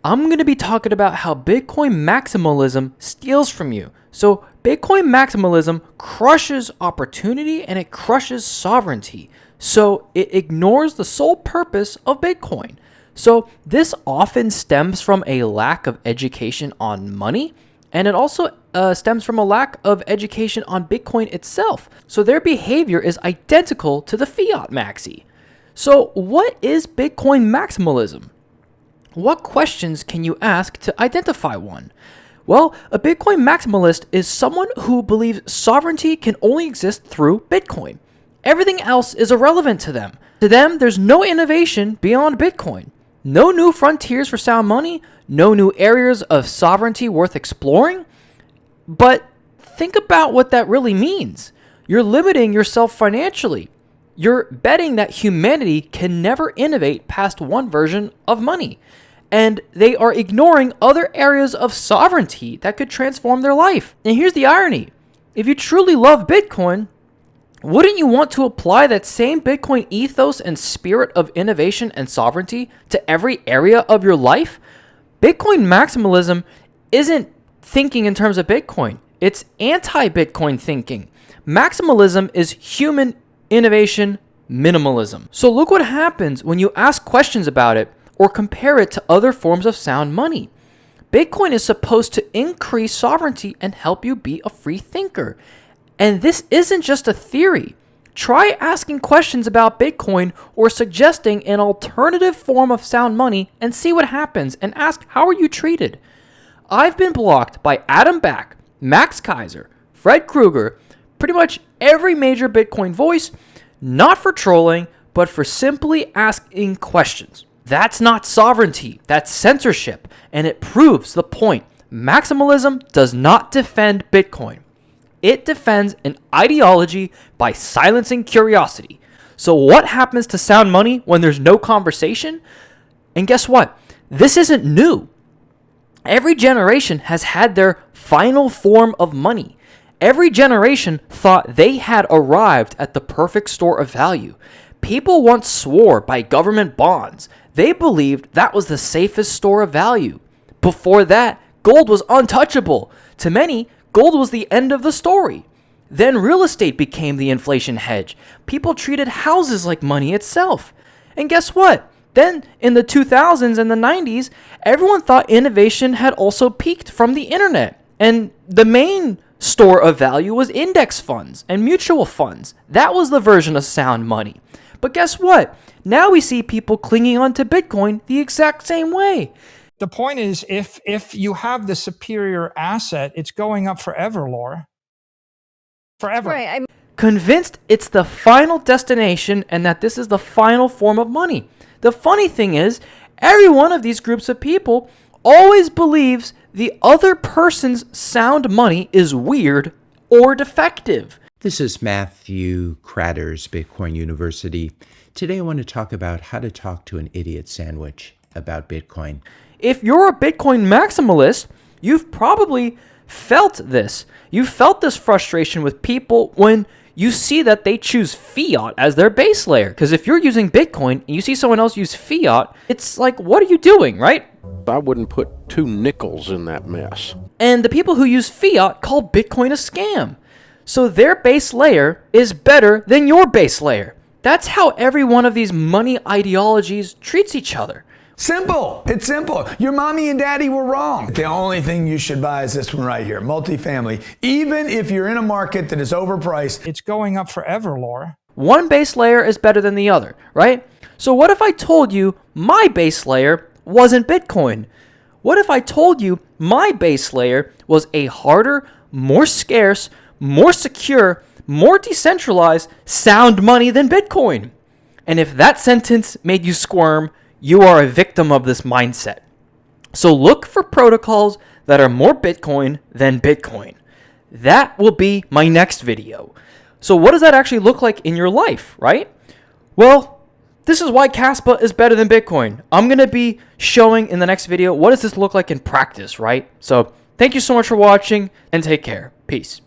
I'm going to be talking about how Bitcoin maximalism steals from you. So Bitcoin maximalism crushes opportunity and it crushes sovereignty. So it ignores the sole purpose of Bitcoin. So this often stems from a lack of education on money, and it also stems from a lack of education on Bitcoin itself. So their behavior is identical to the fiat maxi. So what is Bitcoin maximalism? What questions can you ask to identify one? Well, a Bitcoin maximalist is someone who believes sovereignty can only exist through Bitcoin. Everything else is irrelevant to them. To them, there's no innovation beyond Bitcoin. No new frontiers for sound money, no new areas of sovereignty worth exploring. But think about what that really means. You're limiting yourself financially. You're betting that humanity can never innovate past one version of money. And they are ignoring other areas of sovereignty that could transform their life. And here's the irony. If you truly love Bitcoin, wouldn't you want to apply that same Bitcoin ethos and spirit of innovation and sovereignty to every area of your life? Bitcoin maximalism isn't thinking in terms of Bitcoin. It's anti-Bitcoin thinking. Maximalism is human innovation minimalism. So look what happens when you ask questions about it or compare it to other forms of sound money. Bitcoin is supposed to increase sovereignty and help you be a free thinker. And this isn't just a theory. Try asking questions about Bitcoin or suggesting an alternative form of sound money and see what happens, and ask, how are you treated? I've been blocked by Adam Back, Max Kaiser, Fred Krueger, pretty much every major Bitcoin voice, not for trolling, but for simply asking questions. That's not sovereignty, that's censorship, and it proves the point. Maximalism does not defend Bitcoin. It defends an ideology by silencing curiosity. So what happens to sound money when there's no conversation? And guess what? This isn't new. Every generation has had their final form of money. Every generation thought they had arrived at the perfect store of value. People once swore by government bonds. They believed that was the safest store of value. Before that, gold was untouchable. To many, gold was the end of the story. Then real estate became the inflation hedge. People treated houses like money itself. And guess what? Then in the 2000s and the 90s, everyone thought innovation had also peaked from the internet. And the main store of value was index funds and mutual funds. That was the version of sound money. But guess what? Now we see people clinging on to Bitcoin the exact same way. The point is, if you have the superior asset, it's going up forever, Laura. Forever. Right. Convinced it's the final destination and that this is the final form of money. The funny thing is, every one of these groups of people always believes the other person's sound money is weird or defective. This is Matthew Kratter's Bitcoin University. Today I want to talk about how to talk to an idiot sandwich about Bitcoin. If you're a Bitcoin maximalist, you've probably felt this. You've felt this frustration with people when you see that they choose fiat as their base layer. Because if you're using Bitcoin and you see someone else use fiat, it's like, what are you doing, right? I wouldn't put 2 nickels in that mess. And the people who use fiat call Bitcoin a scam. So their base layer is better than your base layer. That's how every one of these money ideologies treats each other. Simple. It's simple. Your mommy and daddy were wrong. The only thing you should buy is this one right here, multifamily. Even if you're in a market that is overpriced. It's going up forever, Laura. One base layer is better than the other, right? So what if I told you my base layer wasn't Bitcoin? What if I told you my base layer was a harder, more scarce, more secure, more decentralized sound money than Bitcoin? And if that sentence made you squirm, you are a victim of this mindset. So look for protocols that are more Bitcoin than Bitcoin. That will be my next video. So what does that actually look like in your life, right? Well, this is why Kaspa is better than Bitcoin. I'm going to be showing in the next video what does this look like in practice, right? So thank you so much for watching and take care. Peace.